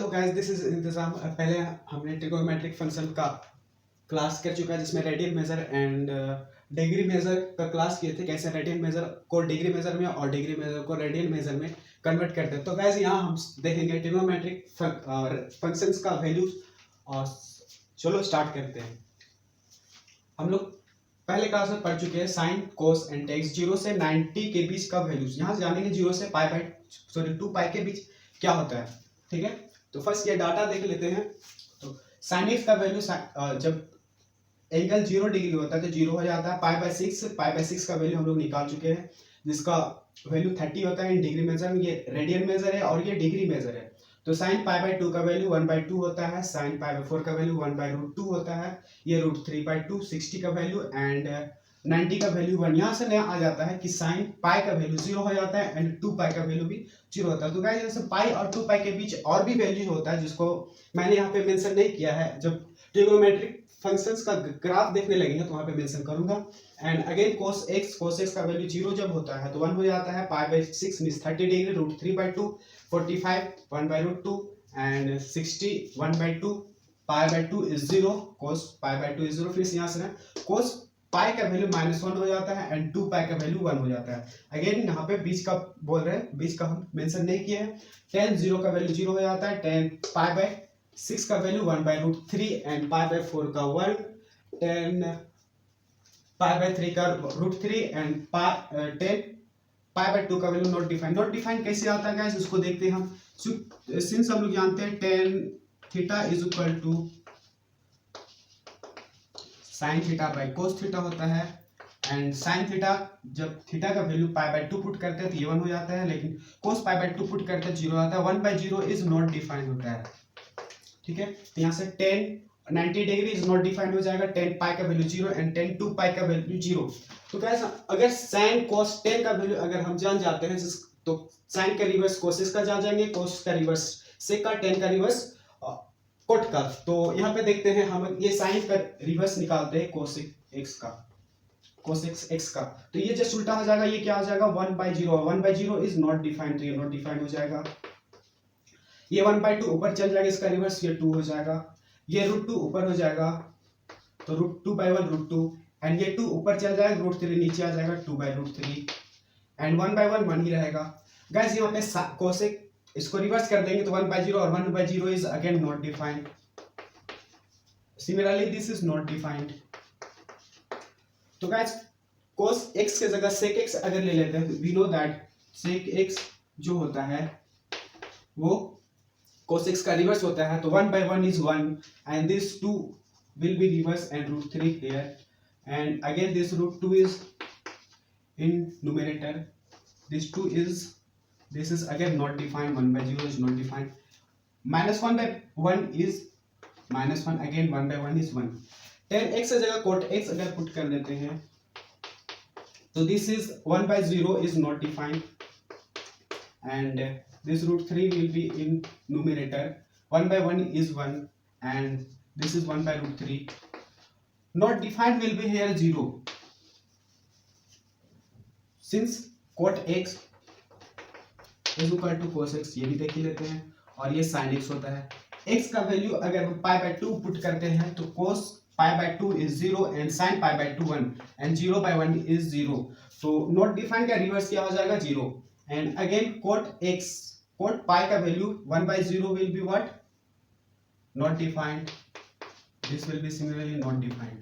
Hello guys, this is इंतजाम। पहले हमने ट्रिगोनोमेट्रिक फंक्शन का क्लास कर चुका है जिसमें radian measure and degree measure का क्लास किए थे। कैसे रेडियन मेजर को डिग्री मेजर में और डिग्री मेजर को रेडियन मेजर में कन्वर्ट करते हैं। तो गाइस यहाँ हम देखेंगे ट्रिगोनोमेट्रिक फंक्शंस का वैल्यूज। और चलो स्टार्ट करते हैं। हम लोग पहले क्लास में पढ़ चुके हैं साइन कोस एंड टेक्स 0 से 90 के बीच का वैल्यूज। यहाँ से जानेंगे 0 से टू पाई के बीच क्या होता है। ठीक है, तो फर्स्ट ये डाटा देख लेते हैं। तो साइन एक्स का वैल्यू जब एंगल 0 डिग्री होता है तो 0 हो जाता है। पाई बाई सिक्स का वैल्यू हम लोग निकाल चुके हैं जिसका वैल्यू 30 होता है इन डिग्री मेजर में। ये रेडियन मेजर है और ये डिग्री मेजर है। तो साइन पाई बाई 2 का वैल्यू 1/2 होता है। साइन पाई बाई 4 का वैल्यू 1/√2 होता है। ये √3/2 60 का वैल्यू एंड 90 का वैल्यू 1। यहाँ से नया आ जाता है कि साइन पाई का वैल्यू 0 हो जाता है एंड 2 पाई का वैल्यू भी 0 होता है। तो गाइस जैसे पाई और 2 पाई के बीच और भी वैल्यू होता है जिसको मैंने यहाँ पे मेंशन नहीं किया है। जब ट्रिगोनोमेट्रिक फंक्शंस का ग्राफ देखने लगेंगे तो वहाँ पे मेंशन करूंगा। एंड अगेन कोस एक्स का वैल्यू 0 जब होता है तो 1 हो जाता है। Pi by 6 means 30 degree, √3/2, 45 1/√2 and 60 1/2। Pi by 2 is 0, cos pi by 2 is 0। फिर से यहाँ से ना कोस पाई का वैल्यू -1 हो जाता है एंड 2 पाई का वैल्यू 1 हो जाता है। अगेन यहाँ पे बीच का बोल रहे हैं, बीच का हम मेंशन नहीं किए हैं। tan 0 का वैल्यू 0 हो जाता है। tan पाई बाई 6 का वैल्यू 1/√3 एंड पाई बाई 4 का 1। tan पाई बाई 3 का √3 एंड tan पाई बाई 2 का value not defined. Not defined कैसे आता है गाइस, उसको देखते हैं हम। सिंस हम लोग जानते हैं tan theta is equal to sine theta by cos theta होता है। एंड साइन थीटा जब थीटा का वैल्यू पाई बाई 2 पुट करते हैं तो ये 1 हो जाता है, लेकिन कोस पाई बाई 2 पुट करते हैं 0 आता है। 1/0 इज नॉट डिफाइंड होता है। ठीक है, तो यहाँ से tan 90 degree is not defined हो जाएगा। tan पाई का वैल्यू 0 एंड tan 2 पाई का वैल्यू 0। तो गाइस अगर साइन कोस tan का वैल्यू अगर हम जान जाते हैं तो साइन का रिवर्स कोसेस का जान जाएंगे, कोस का रिवर्स सेक का, tan का रिवर्स कोट का। तो यहाँ पे देखते हैं हम ये साइन का रिवर्स निकालते हैं कोसेक एक्स का, कोसेक एक्स का। तो ये जस्ट उल्टा हो जाएगा, ये क्या हो जाएगा 1/0। 1/0 इज नॉट डिफाइंड, तो ये नॉट डिफाइंड हो जाएगा। ये 1/2 ऊपर चल जाएगा, इसका रिवर्स ये 2 हो जाएगा। ये √2 ऊपर हो जाएगा तो √2/1 √2 एंड ये 2 ऊपर चल जाएगा, √3 नीचे आ जाएगा 2/√3 एंड 1/1 1 ही रहेगा। गाइस यहाँ पे कोसेक इसको रिवर्स कर देंगे तो 1/0 और 1/0 is again not defined. Similarly this is not defined. तो गाइस cos x के जगह sec x अगर ले लेते हैं, we know that sec x जो होता है वो cos x का रिवर्स होता है। तो 1/1 is 1 and this 2 will be reverse and √3 here and again this √2 is in numerator. This is again not defined. 1/0 is not defined. -1/1 is -1, again 1/1 is 1। tan x की जगह cot x अगर put कर देते हैं तो this is 1/0 is not defined and this √3 will be in numerator। 1/1 is 1 and this is 1/√3। not defined will be here 0 since cot x is equal to cos x। ये भी देख ही लेते हैं। और ये sin x होता है। x का वैल्यू अगर हम पाई बाई 2 पुट करते हैं तो cos pi by 2 is 0 and sin pi by 2 1 and 0/1 is 0। तो नॉट डिफाइंड का रिवर्स क्या हो जाएगा 0 and again cot x, cot पाई का value 1/0 will be what, not defined। this will be similarly not defined।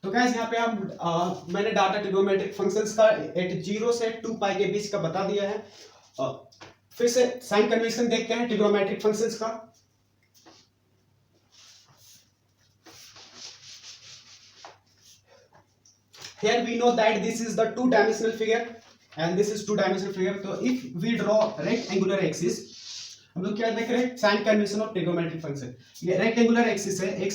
तो गाइस यहाँ पे हम मैंने डाटा ट्रिगोनोमेट्रिक फंक्शंस का 0 से 2 पाई के बीच का बता दिया है। फिर से साइन कन्वेंशन देखते हैं ट्रिगोनोमेट्रिक फंक्शंस का। Here we know that this is the two-dimensional figure and this is two-dimensional figure। तो if we draw rectangular axis, हम लोग क्या देख रहे हैं sign convention of trigonometric function. ये रेक्टेंगुलर एक्सिस है, x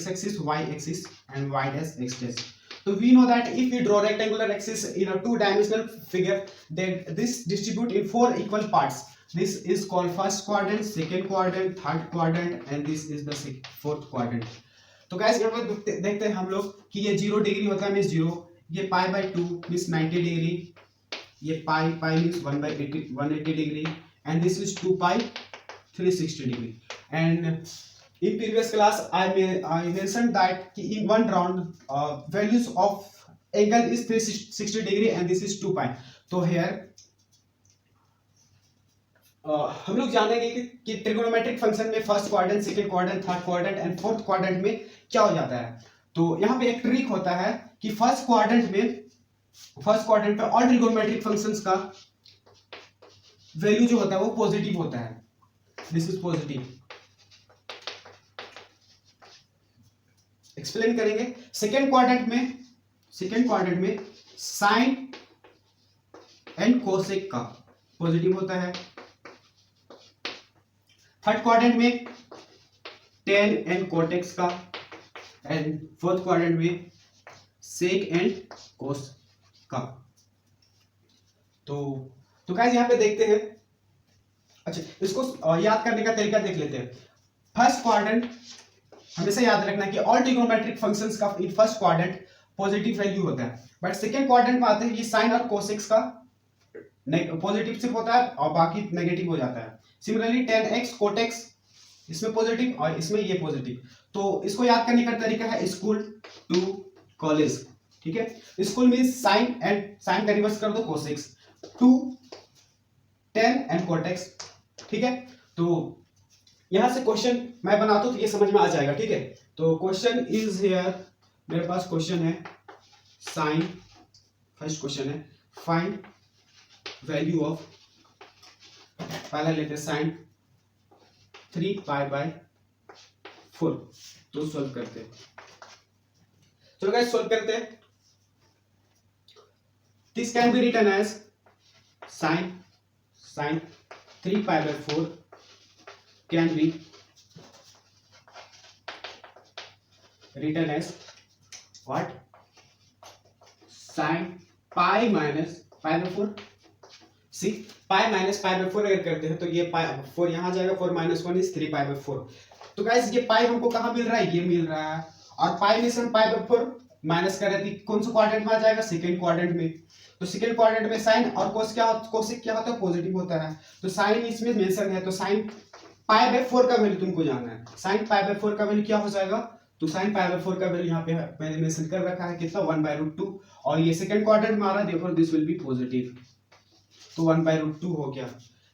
axis, y axis and y dash x dash. तो we know that if we draw rectangular axis in a two-dimensional figure, then this distribute in 4 equal parts। This is called first quadrant, second quadrant, third quadrant and this is the fourth quadrant। तो guys यहाँ पे देखते हैं हम लोग कि ये 0 degree होता है मींस 0, ये पाई बाई 2 मींस 90 डिग्री, ये pi means 1/80 180 degree and this is 2 pi 360 degree. And in previous class I mentioned that in one round values of angle is 360 degree and this is 2 pi. तो here हम लोग जानेंगे कि trigonometric function में first quadrant, second quadrant, third quadrant and fourth quadrant में क्या हो जाता है। तो यहाँ पे एक ट्रिक होता है कि फर्स्ट क्वाड्रेंट पे ऑल ट्रिगोनोमेट्रिक फंक्शंस का वैल्यू जो होता है वो पॉजिटिव होता है। This is positive. एक्सप्लेन करेंगे। सेकेंड क्वाड्रेंट में साइन एंड कोसेक का पॉजिटिव होता है। थर्ड क्वाड्रेंट में टेन एंड कोटेक्स का, एंड फोर्थ क्वाड्रेंट में सेक एंड कोस का। तो गाइस यहाँ पे देखते हैं। अच्छा, इसको याद करने का तरीका देख लेते हैं। फर्स्ट क्वाड्रेंट हमेशा याद रखना कि ऑल ट्रिगोनोमेट्रिक फंक्शंस का इन फर्स्ट क्वाड्रेंट पॉजिटिव वैल्यू होता है, बट सेकेंड क्वाड्रेंट में आते हैं ये साइन और कोसेक्स का पॉजिटिव सिर्फ होता है और बाकी नेगेटिव हो जाता है। सिमिलरली टेन एक्स कोटेक्स इसमें पॉजिटिव और इसमें ये पॉजिटिव। तो इसको याद करने का तरीका है स्कूल टू कॉलेज। ठीक है, स्कूल मींस साइन का रिवर्स कर दो cosec x, to tan and cot x. ठीक है, तो यहां से क्वेश्चन मैं बनाता हूं तो ये समझ में आ जाएगा। ठीक है, तो क्वेश्चन इज हियर, मेरे पास क्वेश्चन है साइन, फर्स्ट क्वेश्चन है फाइंड वैल्यू ऑफ, पहला लेते हैं साइन 3 पाई बाय 4। तो सॉल्व करते हैं। चलो गाइस सॉल्व करते हैं। This can be written as sine 3 pi by 4 can be written as what, sine pi minus pi by 4। See pi minus pi by 4 अगर करते हैं तो ये पाई 4 यहां जाएगा, 4 माइनस 1 इज 3 पाई बाय 4। तो गाइस ये पाई हमको कहां मिल रहा है, ये मिल रहा है, और पाई में से हम पाई बाय 4 माइनस कर रहे थे, कौन सा क्वाड्रेंट में आ जाएगा, सेकंड क्वाड्रेंट में। तो सेकंड क्वाड्रेंट में साइन और कोसेक क्या होता है, पॉजिटिव होता है। तो साइन इसमें मेंशन है, तो साइन पाई बाय 4 का वैल्यू तुमको जानना है। साइन पाई बाय 4 का वैल्यू क्या हो जाएगा, तो साइन पाई बाय 4 का वैल्यू यहाँ पे मैंने मेंशन कर रखा है कितना, 1/√2, और ये सेकंड क्वाड्रेंट में आ रहा है, देखो दिस विल बी पॉजिटिव, तो 1/√2 हो गया।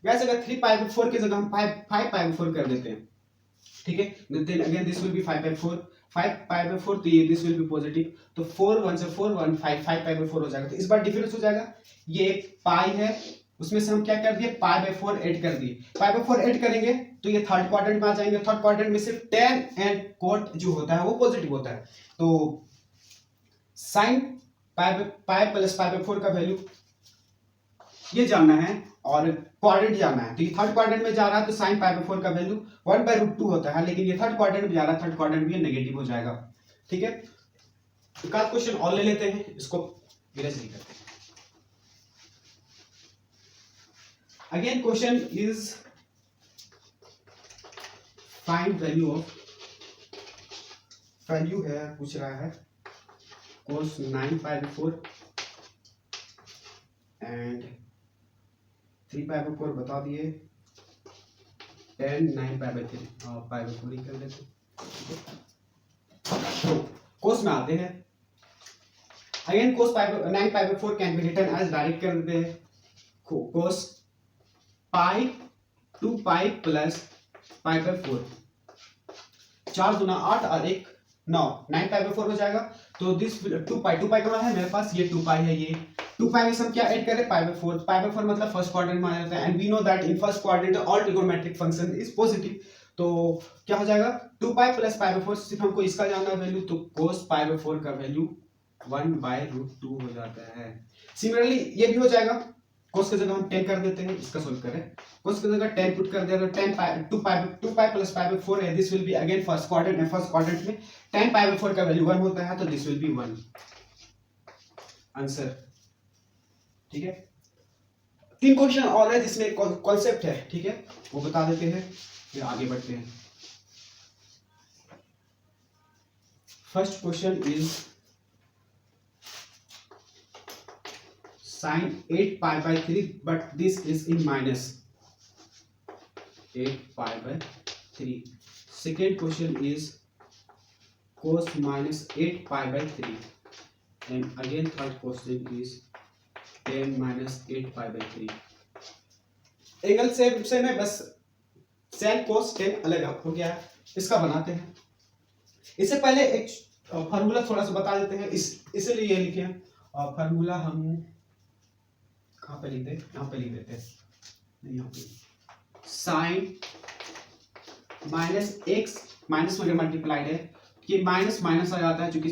वैसे अगर 3 पाई बाय 4 की जगह हम 5 पाई बाय 4 कर देते हैं, ठीक है, then again this will be 5 by 4, 5 pi by 4, तो ये दिस विल बी पॉजिटिव, तो 4 1 से 4 1 5 5 पाई बाय 4 हो जाएगा। तो इस बार डिफरेंस हो जाएगा, ये एक पाई है उसमें से हम क्या कर दिए, पाई बाय 4 ऐड कर दिए। पाई बाय 4 ऐड करेंगे तो ये थर्ड क्वाड्रेंट में आ जाएंगे। थर्ड क्वाड्रेंट में सिर्फ टेन एंड कोट जो होता है वो पॉजिटिव होता है। तो sine pi plus pi by 4 का वैल्यू ये जानना है और क्वाड्रेंट जानना है। तो ये थर्ड क्वाड्रेंट में जा रहा है तो साइन पाई बाय 4 का वैल्यू 1/√2 होता है, लेकिन ये थर्ड क्वाड्रेंट में जा रहा है, थर्ड क्वाड्रेंट में नेगेटिव हो जाएगा। ठीक है, एक आध क्वेश्चन और ले लेते हैं, इसको विलेज नहीं करते। Again question is find value of, value है पूछ रहा है cos 9 pi by 4 and 3 pi by 4 बता दिए, 10 9 पाई बाय 3 पाई बाय 4 ही कर देते। तो कोस में आते हैं। Again cos 9 pi by 4 can be written as, direct कर देते हैं, कोस पाई 2 पाई प्लस पाई बाय 4, 4 दूना 8 और 1 9, 9 पाई बाय 4 हो जाएगा। तो दिस 2 पाई कहाँ है मेरे पास, ये 2 पाई है, ये 2 पाई में हम क्या ऐड करें, पाई बाय 4। पाई बाय 4 मतलब फर्स्ट क्वाड्रेंट में आ जाता है, and we know that in first quadrant all trigonometric function is positive. तो क्या हो जाएगा, 2 पाई प्लस पाई बाय 4, सिर्फ हमको इसका जानना है वैल्यू, तो cos पाई बाय 4 का वैल्यू 1/√2 हो जाता है। सिमिलरली ये भी हो जाएगा, cos की जगह हम 10 कर देते हैं, इसका सोल्व करें, cos की जगह 10 पुट कर दिया तो 10 पाई 2 पाई प्लस पाई बाय 4 है, this will be again first quadrant, and first quadrant में 10 पाई बाय 4 का वैल्यू 1 होता है, तो दिस विल बी 1 आंसर। ठीक है, 3 क्वेश्चन और है जिसमें कॉन्सेप्ट है, ठीक है, वो बता देते हैं फिर आगे बढ़ते हैं। First question is sin 8 pi by 3 but this is in minus, 8 pi/3. Second question is cos minus 8 pi/3, and again third question is tan minus 8 pi/3. Angle से में बस सेन कोस टेन अलग हो गया है, इसका बनाते हैं। इससे पहले एक फार्मूला थोड़ा सा बता देते हैं, इसलिए ये लिखे हैं। फार्मूला हम कहाँ पे लिखते हैं, यहाँ पे लिख देते हैं, नहीं यहाँ पे साइन माइनस एक्स माइनस में मल्टीप्लाइड है, ये माइनस माइनस आ जाता है क्योंकि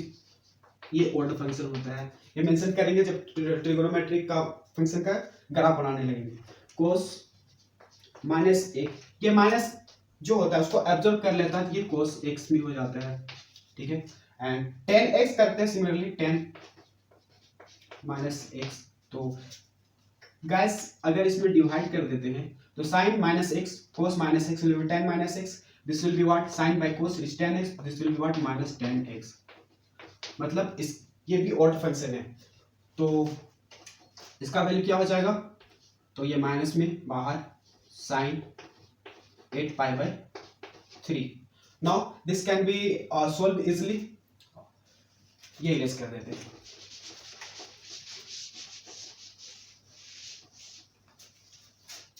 ये ऑर्डर फंक्शन होता है। ये मेंशन करेंगे जब ट्रिगोनोमेट्रिक का फंक्शन का ग्राफ बनाने लगेंगे। कोस माइनस एक, ये माइनस जो होता है उसको एब्जॉर्ब कर लेता है, ये कोस एक्स भी हो जाता है, ठीक है। एंड टेन एक्स करते हैं सिमिलरली, टेन माइनस एक्स। तो गाइस अगर इसमें डिवाइड कर देते हैं तो sine minus x cos minus x will be tan minus x, this will be what sine by cos is tan x, this will be what minus tan x. मतलब इस ये भी ऑड फंक्शन है, तो इसका वैल्यू क्या हो जाएगा, तो ये माइनस में बाहर sine 8 pi/3। Now this can be solve easily, ये इरेज कर देते हैं।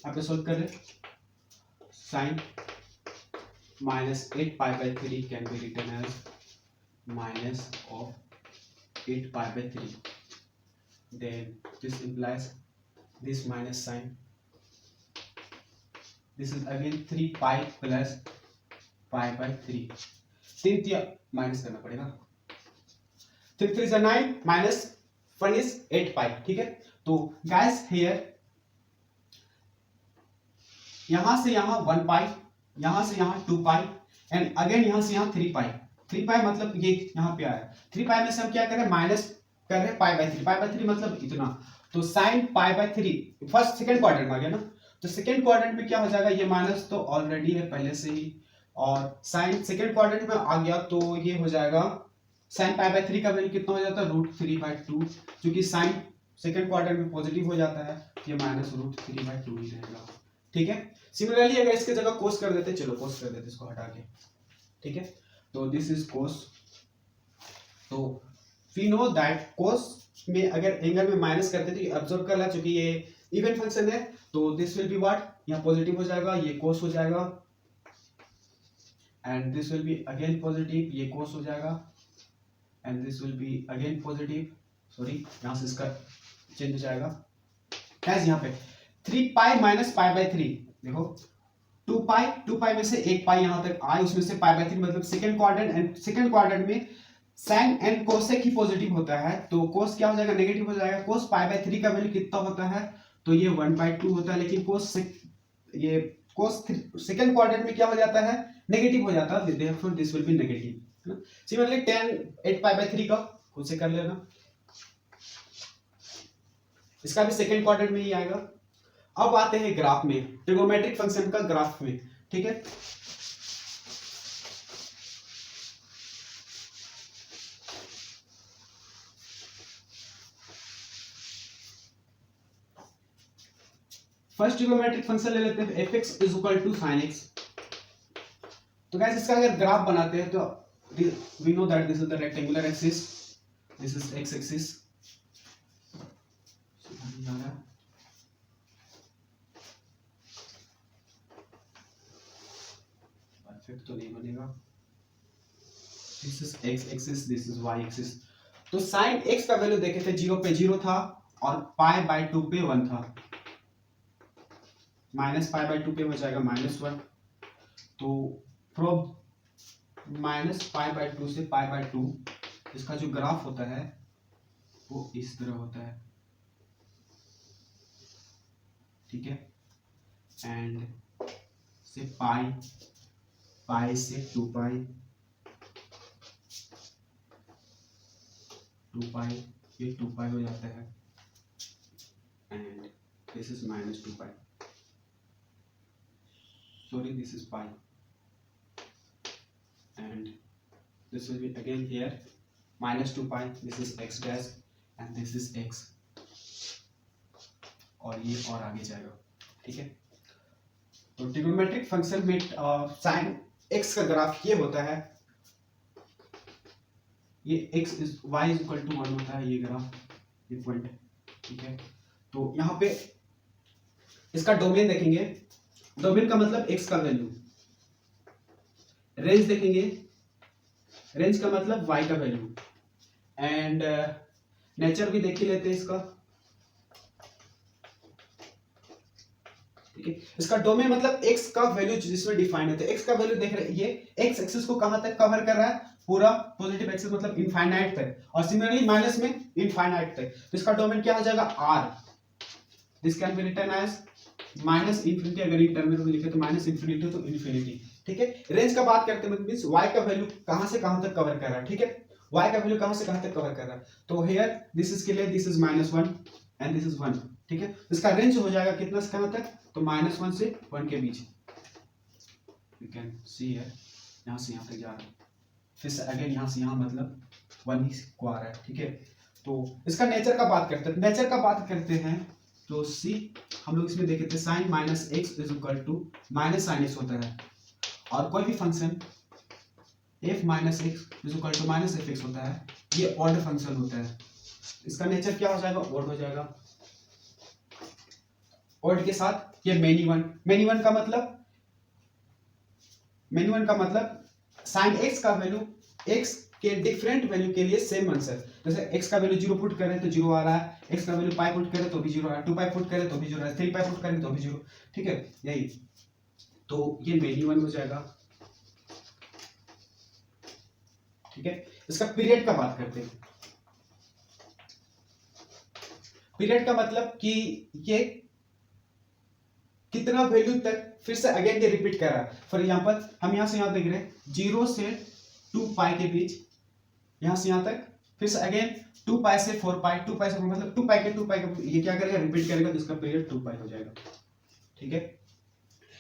आप सॉल्व कर रहे, sine minus 8 pi/3 can be written as minus of 8 pi/3, then this implies this minus sign, this is again 3 pi plus pi/3, 3 minus करना पड़ेगा, 3 3 9 minus 1 is 8 pi, ठीक है। तो गाइस हियर यहां से यहां 1 pi, यहां से यहां 2 pi एंड अगेन यहां से यहां 3 pi, 3 pi मतलब ये यहां पे आया, 3 pi में से हम क्या करें माइनस कर रहे pi/3, pi/3 मतलब इतना, तो sign pi/3 first second quadrant में आ गया ना, तो सेकंड क्वाड्रेंट में क्या हो जाएगा, ये माइनस तो ऑलरेडी है पहले से ही, और साइन सेकंड क्वाड्रेंट में आ गया तो ये हो जाएगा साइन pi/3 का वैल्यू कितना हो जाता है √3/2, क्योंकि साइन सेकंड क्वाड्रेंट में पॉजिटिव हो जाता है, ये माइनस √3/2 ही रहेगा, ठीक है। सिमिलरली अगर इसके जगह कोस कर देते, चलो कोस कर देते इसको हटा के, ठीक है। तो दिस इज कोस, तो वी नो दैट कोस में अगर एंगल में माइनस करते तो ये ऑब्जर्व कर ला, क्योंकि ये इवन फंक्शन है, तो दिस विल बी व्हाट, यहाँ पॉजिटिव हो जाएगा, ये कोस हो जाएगा, and this will be again positive, ये कोस हो जाएगा, and this will be again positive, sorry यहाँ से इसका चेंज हो जाएगा, कैसे यहाँ पे 3 pi माइनस pi/3, देखो 2 pi में से एक पाई यहां तक आए, उसमें से pi/3 मतलब second quadrant, and second quadrant में साइन एंड कोसेक ही पॉजिटिव होता है, तो कोस क्या हो जाएगा नेगेटिव हो जाएगा। कोस pi/3 का वैल्यू कितना होता है, तो ये 1/2 होता है, लेकिन कोस ये कोस सेकंड क्वाड्रेंट में क्या हो जाता है नेगेटिव हो जाता है, therefore this will B negative, है ना। सिमिलरली tan 8 pi/3 का खुद से कर लेना, इसका भी सेकंड क्वाड्रेंट में ही आएगा। अब आते हैं ग्राफ में, ट्रिगोनोमेट्रिक फंक्शन का ग्राफ में, ठीक है। फर्स्ट ट्रिगोनोमेट्रिक फंक्शन ले लेते हैं fx is equal to sin x। तो गाइस इसका अगर ग्राफ बनाते हैं तो we know that this is the rectangular axis, this is x axis, perfect तो नहीं बनेगा, this is x axis, this is y axis. तो sin x का वैल्यू देखे थे 0 पे 0 था और pi/2 पे 1 था, माइनस pi/2 पे हो जाएगा -1, तो फ्रॉम माइनस pi/2 से pi/2 इसका जो ग्राफ होता है वो इस तरह होता है, ठीक है। एंड से पाई से 2 पाई, ये 2 पाई हो जाता है, and this is -2 pi, sorry this is pi, and this will be again here -2 pi, this is x dash and this is x, और ये और आगे जाएगा, ठीक है। तो ट्रिग्नोमेट्रिक फंक्शन में साइन एक्स का ग्राफ ये होता है, ये x is y is equal to 1 होता है ये ग्राफ, ये पॉइंट, ठीक है। तो यहाँ पे इसका डोमेन देखेंगे, डोमेन का मतलब x का वैल्यू, रेंज देखेंगे, रेंज का मतलब y का वैल्यू, एंड नेचर भी देख ही लेते हैं इसका, ठीक है। इसका डोमेन मतलब x का वैल्यू जिसमें डिफाइन है, तो x का वैल्यू देख रहे हैं, ये x एक्सिस को कहां तक कवर कर रहा है, पूरा पॉजिटिव एक्सिस मतलब इनफाइनाइट तक, और सिमिलरली माइनस में इनफाइनाइट तक। तो इसका डोमेन क्या हो जाएगा r, this can be written as minus infinity, अगर इन टर्म में लिखे तो माइनस इंफिनिटी टू इंफिनिटी, ठीक है। रेंज का बात करते हैं मींस y का वैल्यू कहां से कहां तक कवर कर रहा है, ठीक है, y का वैल्यू कहां से कहां तक कवर कर रहा है। तो हियर दिस इज के लिए this is -1 and this is 1, ठीक है। इसका रेंज हो जाएगा कितना से कहां तक, तो -1 से 1 के बीच, यू कैन सी हियर, यहां से यहां तक जा रहा है, फिर से अगेन यहां से यहां मतलब 1 ही को आ रहा है, ठीक है। तो इसका नेचर का बात करते हैं, नेचर का बात करते हैं तो सी हम लोग इसमें देखे थे sine minus x is equal to minus sine x होता है, और कोई भी function f minus x is equal to minus f x होता है, ये ऑड फंक्शन होता है। इसका नेचर क्या हो जाएगा, ऑड हो जाएगा, ऑड के साथ ये मेनी वन का मतलब साइन एक्स का वैल्यू एक्स के डिफरेंट वैल्यू के लिए सेम आंसर, जैसे x का वैल्यू 0 पुट करें तो 0 आ रहा है, x का वैल्यू पाई पुट करें तो भी 0 आ रहा है, 2 पाई पुट करें तो भी 0 आ रहा है, 3 पाई पुट करें तो भी 0, ठीक है, यही। तो ये मेनी वन हो जाएगा, ठीक है। इसका पीरियड का बात करते हैं, पीरियड का मतलब कि ये कितना वैल्यू तक फिर से अगेन ये रिपीट कर रहा है। फॉर एग्जांपल हम यहां से यहां देख रहे हैं 0 से 2 पाई के बीच, यहां से यहां तक, फिर से अगेन 2 पाई से 4 पाई, 2 पाई से 4 मतलब 2 पाई के ये क्या करेगा, रिपीट करेगा, तो इसका पीरियड 2 पाई हो जाएगा, ठीक है।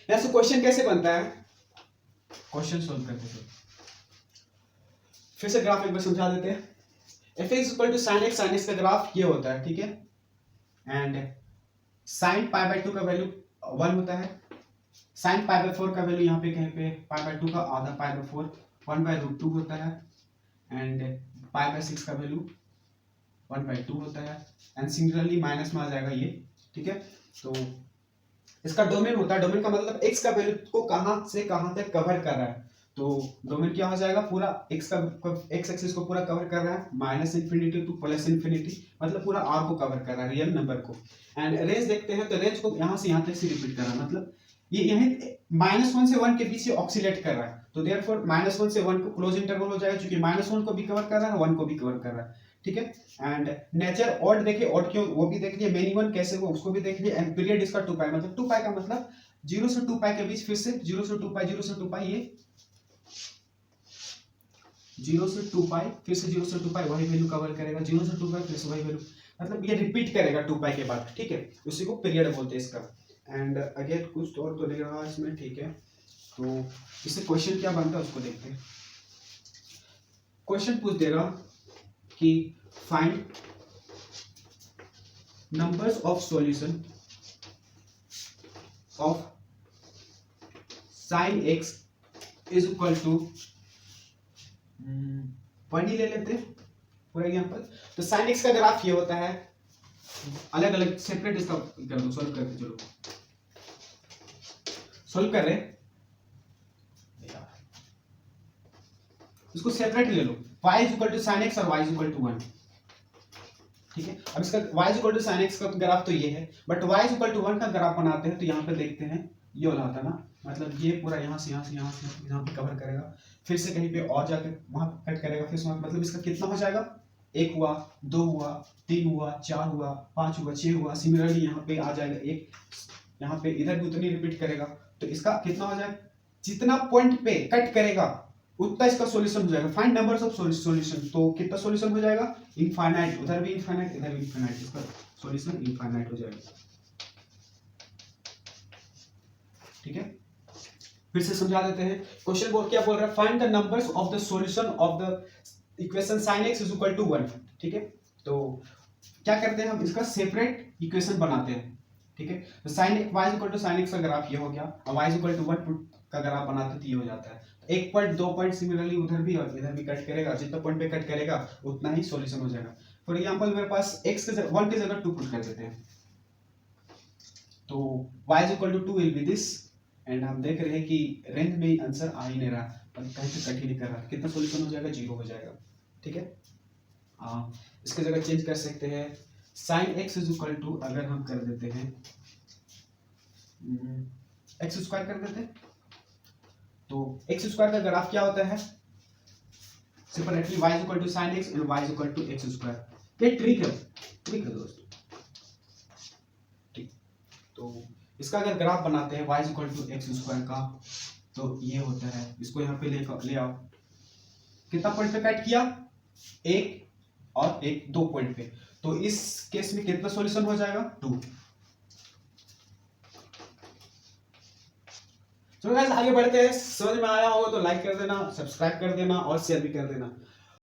यहां से क्वेश्चन कैसे बनता है, क्वेश्चन सोल्व करते हैं, फिर से ग्राफ एक बार समझा देते हैं। f is equal to sin x का ग्राफ ये होता है, ठीक है, एंड sin पाई बाय 2 का वैल्यू 1 होता है, sin पाई बाय 4 का वैल्यू यहाँ पे कहीं पे पाई बाय 2 का आधा पाई बाय 4 1/√2 होता है, एंड पाई बाय 6 का वैल्यू 1/2 होता है, एंड सिमिलरली माइनस में आ जाएगा ये, ठीक है। तो इसका डोमेन होता है, डोमेन का मतलब x का वैल्यू को कहां से कहां तक कवर कर रहा है, तो डोमेन क्या हो जाएगा, पूरा x एक्सिस को पूरा कवर कर रहा है, minus infinity two plus infinity, मतलब पूरा r को कवर कर रहा है, रियल नंबर को। एंड रेंज देखते हैं तो रेंज को यहां से यहां तक से रिपीट कर रहा है, मतलब ये यहीं -1 से 1 के बीच ये ऑक्सीलेट कर रहा है, तो देयरफॉर -1 से 1 को क्लोज इंटरवल हो जाएगा, क्योंकि -1 को भी कवर कर रहा है, 1 को भी कवर कर रहा है, ठीक है। एंड नेचर ऑड देखिए, ऑड क्यों वो भी देख लिए, मेनी वन कैसे वो उसको भी देख लिए, एंड पीरियड इसका 2 पाई, मतलब 2 पाई का मतलब 0 से 2 पाई के बीच, फिर से 0 से 2 पाई, 0 से 2 पाई, ये 0 से 2 पाई, फिर से 0 से 2 पाई, वही वैल्यू कवर करेगा, 0 से 2 पाई, फिर से वही वैल्यू, मतलब ये रिपीट करेगा 2 पाई के बाद, ठीक है, उसी को पीरियड बोलते हैं इसका। एंड अगेन कुछ और तो नहीं रहा इसमें, ठीक है। तो इससे क्वेश्चन क्या बनता है उसको देखते हैं। क्वेश्चन पूछ देगा कि find numbers of solution of sin x is equal to 1 ही ले लेते हैं पूरा एग्जांपल। तो sin x का ग्राफ ये होता है, अलग अलग सेपरेट इसका कर दो, सॉल्व करते चलो, सॉल्व कर रहे इसको सेपरेट ले लो, y is equal to sin x और y इज इक्वल टू 1, ठीक है। अब इसका y is equal to sin x का ग्राफ तो ये है, but y is equal to 1 का ग्राफ बनाते हैं तो यहाँ पे देखते हैं ये वाला होता है ना, मतलब ये पूरा यहाँ से यहाँ पे कवर करेगा, फिर से कहीं पे और जाके वहां कट करेगा, फिर मतलब इसका कितना हो जाएगा, 1 हुआ, 2 हुआ, 3 हुआ, 4 हुआ, 5 हुआ, 6 हुआ, सिमिलरली यहाँ पे आ जाएगा 1, यहाँ पे इधर भी उतनी रिपीट करेगा, तो इसका कितना हो जाएगा, जितना पॉइंट पे कट करेगा उतना इसका सॉल्यूशन हो जाएगा। फाइंड नंबर्स ऑफ सॉल्यूशन, तो कितना सॉल्यूशन हो जाएगा, इनफाइनाइट, उधर भी इनफाइनाइट इधर भी इनफाइनाइट, इसका सॉल्यूशन इनफाइनाइट हो जाएगा, ठीक है। फिर से समझा देते हैं, क्वेश्चन बोल क्या बोल रहा है, find the numbers of the solution of the equation sin x is equal to 1, ठीक है। तो क्या करते हैं हम, इसका सेपरेट इक्वेशन बनाते हैं, ठीक है। तो sine y equal to sine x का ग्राफ ये हो गया, और वाई इक्वल टू 1 का ग्राफ बनाते तो ये हो जाता है। एक पॉइंट, 2 पॉइंट सिमिलरली उधर भी और इधर भी कट करेगा, जितना पॉइंट पे कट करेगा उतना ही सॉल्यूशन हो जाएगा। फॉर एग्जांपल मेरे पास x के 1 की जगह 2 पुट कर देते हैं, तो y equal to 2 will be this, and हम देख रहे हैं कि रेंज में आंसर आ ही नहीं रहा, कहीं पे कट ही नहीं कर रहा, कितना सॉल्यूशन हो जाएगा, 0 हो जाएगा। ठीक है, इसके जगह चेंज कर सकते हैं, sine x is equal to अगर हम कर देते हैं एक्स स्क्वायर कर देते हैं, तो एक्स स्क्वायर का ग्राफ क्या होता है, separately y equal to sin x and y equal to x square. ये ट्रिक है दोस्तों। ठीक, तो इसका अगर ग्राफ बनाते हैं y equal to x square का, तो ये होता है, इसको यहाँ पे ले आओ, कितना पॉइंट पे कट किया, एक और एक, 2 पॉइंट पे, तो इस केस में कितना सॉल्यूशन हो जाएगा, 2। तो गाइस आगे बढ़ते हैं, समझ में आया हो तो लाइक कर देना, सब्सक्राइब कर देना और शेयर भी कर देना।